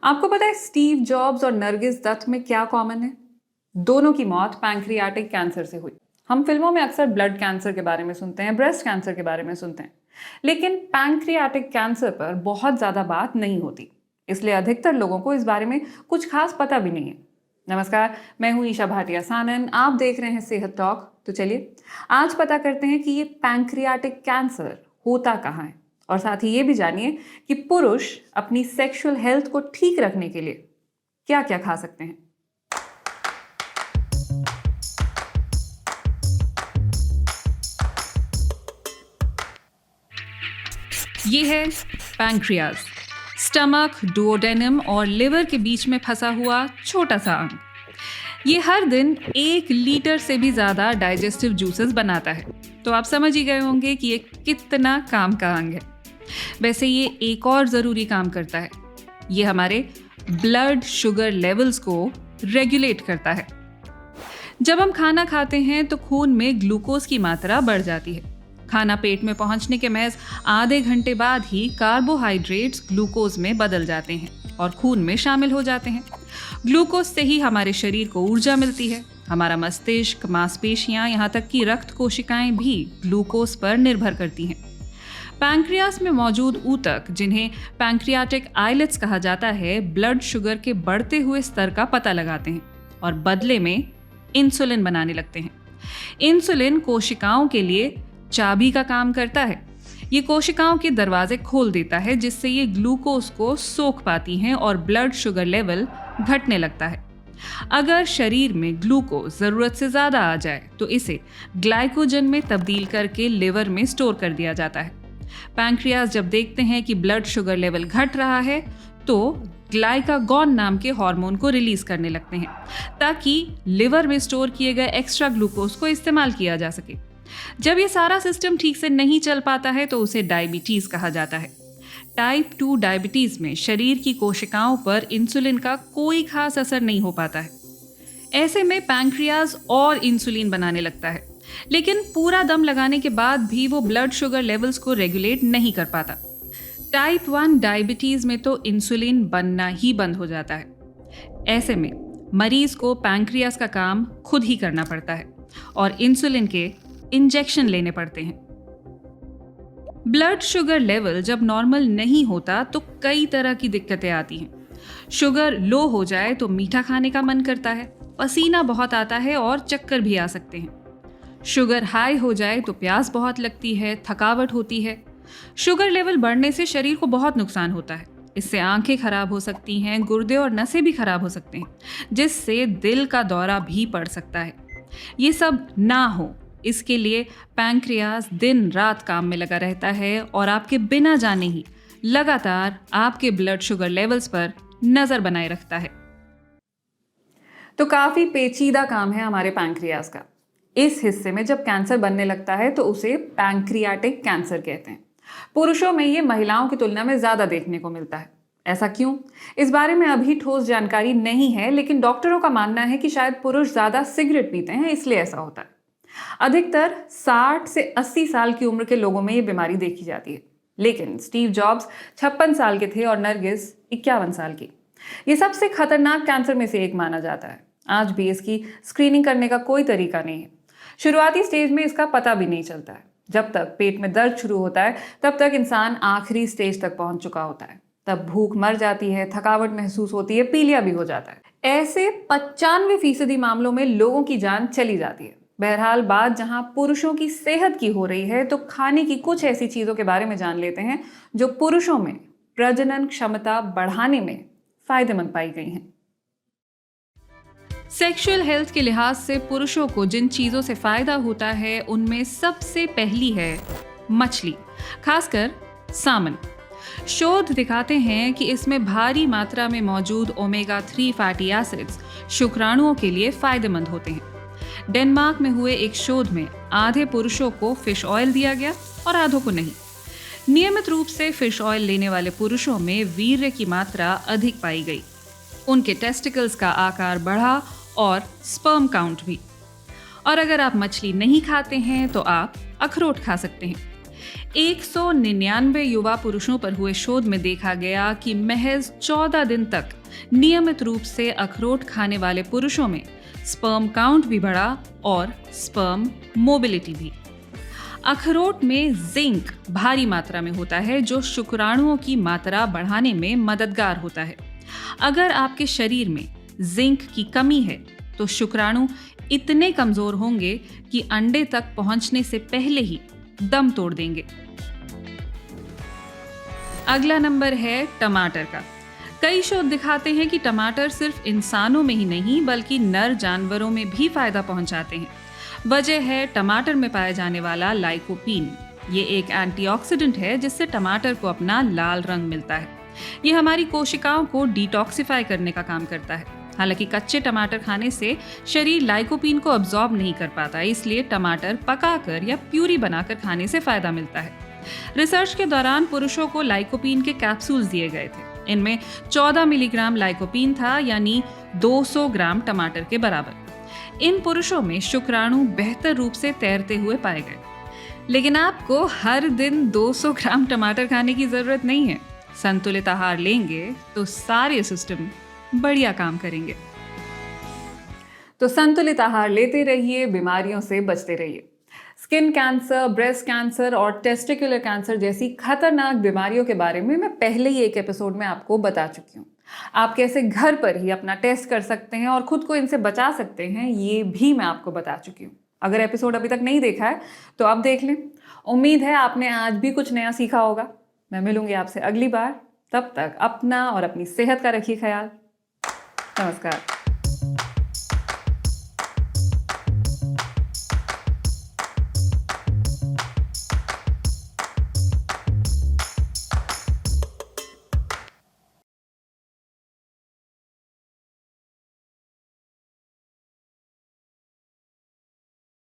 आपको पता है स्टीव जॉब्स और नरगिस दत्त में क्या कॉमन है? दोनों की मौत पैंक्रियाटिक कैंसर से हुई। हम फिल्मों में अक्सर ब्लड कैंसर के बारे में सुनते हैं, ब्रेस्ट कैंसर के बारे में सुनते हैं, लेकिन पैंक्रियाटिक कैंसर पर बहुत ज्यादा बात नहीं होती। इसलिए अधिकतर लोगों को इस बारे में कुछ खास पता भी नहीं है। नमस्कार, मैं हूं ईशा भाटिया सानन, आप देख रहे हैं सेहत टॉक। तो चलिए आज पता करते हैं कि ये पैंक्रियाटिक कैंसर होता कहाँ है, और साथ ही ये भी जानिए कि पुरुष अपनी सेक्सुअल हेल्थ को ठीक रखने के लिए क्या क्या खा सकते हैं। ये है पैंक्रियाज, स्टमक, डुओडेनम और लिवर के बीच में फंसा हुआ छोटा सा अंग। ये हर दिन 1 लीटर से भी ज्यादा डाइजेस्टिव जूसेस बनाता है। तो आप समझ ही गए होंगे कि ये कितना काम का अंग है। वैसे ये एक और ज़रूरी काम करता है। ये हमारे ब्लड शुगर लेवल्स को रेगुलेट करता है। जब हम खाना खाते हैं तो खून में ग्लूकोज की मात्रा बढ़ जाती है। खाना पेट में पहुंचने के महज आधे घंटे बाद ही कार्बोहाइड्रेट्स ग्लूकोज में बदल जाते हैं और खून में शामिल हो जाते हैं। ग्लूकोज से ही हमारे शरीर को ऊर्जा मिलती है। हमारा मस्तिष्क, मांसपेशियां, यहाँ तक कि रक्त कोशिकाएं भी ग्लूकोज पर निर्भर करती हैं। पैंक्रियास में मौजूद ऊतक, जिन्हें पैंक्रियाटिक आइलेट्स कहा जाता है, ब्लड शुगर के बढ़ते हुए स्तर का पता लगाते हैं और बदले में इंसुलिन बनाने लगते हैं। इंसुलिन कोशिकाओं के लिए चाबी का काम करता है। ये कोशिकाओं के दरवाजे खोल देता है, जिससे ये ग्लूकोज को सोख पाती हैं और ब्लड शुगर लेवल घटने लगता है। अगर शरीर में ग्लूकोज जरूरत से ज्यादा आ जाए तो इसे ग्लाइकोजन में तब्दील करके लिवर में स्टोर कर दिया जाता है। पैंक्रियास जब देखते हैं कि ब्लड शुगर लेवल घट रहा है तो ग्लाइकागॉन नाम के हार्मोन को रिलीज करने लगते हैं, ताकि लिवर में स्टोर किए गए एक्स्ट्रा ग्लूकोज को इस्तेमाल किया जा सके। जब ये सारा सिस्टम ठीक से नहीं चल पाता है तो उसे डायबिटीज कहा जाता है। टाइप 2 डायबिटीज में शरीर की कोशिकाओं पर इंसुलिन का कोई खास असर नहीं हो पाता है। ऐसे में पैंक्रियास और इंसुलिन बनाने लगता है, लेकिन पूरा दम लगाने के बाद भी वो ब्लड शुगर लेवल्स को रेगुलेट नहीं कर पाता। टाइप 1 डायबिटीज में तो इंसुलिन बनना ही बंद हो जाता है। ऐसे में मरीज को पैंक्रियास का काम खुद ही करना पड़ता है और इंसुलिन के इंजेक्शन लेने पड़ते हैं। ब्लड शुगर लेवल जब नॉर्मल नहीं होता तो कई तरह की दिक्कतें आती हैं। शुगर लो हो जाए तो मीठा खाने का मन करता है, पसीना बहुत आता है और चक्कर भी आ सकते हैं। शुगर हाई हो जाए तो प्यास बहुत लगती है, थकावट होती है। शुगर लेवल बढ़ने से शरीर को बहुत नुकसान होता है। इससे आंखें खराब हो सकती हैं, गुर्दे और नसें भी खराब हो सकते हैं, जिससे दिल का दौरा भी पड़ सकता है। ये सब ना हो, इसके लिए पैंक्रियास दिन रात काम में लगा रहता है और आपके बिना जाने ही लगातार आपके ब्लड शुगर लेवल्स पर नजर बनाए रखता है। तो काफी पेचीदा काम है हमारे पैंक्रियास का। इस हिस्से में जब कैंसर बनने लगता है तो उसे पैंक्रियाटिक कैंसर कहते हैं। पुरुषों में ये महिलाओं की तुलना में ज्यादा देखने को मिलता है। ऐसा क्यों? इस बारे में अभी ठोस जानकारी नहीं है, लेकिन डॉक्टरों का मानना है कि शायद पुरुष ज्यादा सिगरेट पीते हैं, इसलिए ऐसा होता है। अधिकतर 60 से 80 साल की उम्र के लोगों में ये बीमारी देखी जाती है, लेकिन स्टीव जॉब्स 56 साल के थे और नरगिस 51 साल की। ये सबसे खतरनाक कैंसर में से एक माना जाता है। आज भी इसकी स्क्रीनिंग करने का कोई तरीका नहीं है। शुरुआती स्टेज में इसका पता भी नहीं चलता है। जब तक पेट में दर्द शुरू होता है तब तक इंसान आखिरी स्टेज तक पहुंच चुका होता है। तब भूख मर जाती है, थकावट महसूस होती है, पीलिया भी हो जाता है। ऐसे 95% मामलों में लोगों की जान चली जाती है। बहरहाल बात जहां पुरुषों की सेहत की हो रही है, तो खाने की कुछ ऐसी चीजों के बारे में जान लेते हैं जो पुरुषों में प्रजनन क्षमता बढ़ाने में फायदेमंद पाई गई हैं। सेक्सुअल हेल्थ के लिहाज से पुरुषों को जिन चीजों से फायदा होता है उनमें सबसे पहली है मछली, खासकर सामन। शोध दिखाते हैं कि इसमें भारी मात्रा में मौजूद ओमेगा 3 फैटी एसिड्स शुक्राणुओं के लिए फायदेमंद होते हैं। डेनमार्क में हुए एक शोध में आधे पुरुषों को फिश ऑयल दिया गया और आधों को नहीं। नियमित रूप से फिश ऑयल लेने वाले पुरुषों में वीर्य की मात्रा अधिक पाई गई। उनके टेस्टिकल्स का आकार बढ़ा और स्पर्म काउंट भी। और अगर आप मछली नहीं खाते हैं तो आप अखरोट खा सकते हैं। 199 युवा पुरुषों पर हुए शोध में देखा गया कि महज 14 दिन तक नियमित रूप से अखरोट खाने वाले पुरुषों में स्पर्म काउंट भी बढ़ा और स्पर्म मोबिलिटी भी। अखरोट में जिंक भारी मात्रा में होता है जो शुक्राणुओं की मात्रा बढ़ाने में मददगार होता है। अगर आपके शरीर में जिंक की कमी है तो शुक्राणु इतने कमजोर होंगे कि अंडे तक पहुंचने से पहले ही दम तोड़ देंगे। अगला नंबर है टमाटर का। कई शोध दिखाते हैं कि टमाटर सिर्फ इंसानों में ही नहीं बल्कि नर जानवरों में भी फायदा पहुंचाते हैं। वजह है टमाटर में पाया जाने वाला लाइकोपीन। ये एक एंटीऑक्सीडेंट है जिससे टमाटर को अपना लाल रंग मिलता है। ये हमारी कोशिकाओं को डिटॉक्सिफाई करने का काम करता है। हालांकि कच्चे टमाटर खाने से शरीर लाइकोपीन को अब्सॉर्ब नहीं कर पाता, इसलिए टमाटर पकाकर या प्यूरी बनाकर खाने से फायदा मिलता है। रिसर्च के दौरान पुरुषों को लाइकोपीन के कैप्सूल्स दिए गए थे। इनमें 14 मिलीग्राम लाइकोपीन था, यानी 200 ग्राम टमाटर के बराबर। इन पुरुषों में शुक्राणु बेहतर रूप से तैरते हुए पाए गए। लेकिन आपको हर दिन 200 ग्राम टमाटर खाने की जरूरत नहीं है। संतुलित आहार लेंगे तो सारे सिस्टम बढ़िया काम करेंगे। तो संतुलित आहार लेते रहिए, बीमारियों से बचते रहिए। स्किन कैंसर, ब्रेस्ट कैंसर और टेस्टिकुलर कैंसर जैसी खतरनाक बीमारियों के बारे में मैं पहले ही एक एपिसोड में आपको बता चुकी हूँ। आप कैसे घर पर ही अपना टेस्ट कर सकते हैं और खुद को इनसे बचा सकते हैं, ये भी मैं आपको बता चुकी हूँ। अगर एपिसोड अभी तक नहीं देखा है तो अब देख लें। उम्मीद है आपने आज भी कुछ नया सीखा होगा। मैं मिलूंगी आपसे अगली बार। तब तक अपना और अपनी सेहत का रखिए ख्याल। नमस्कार।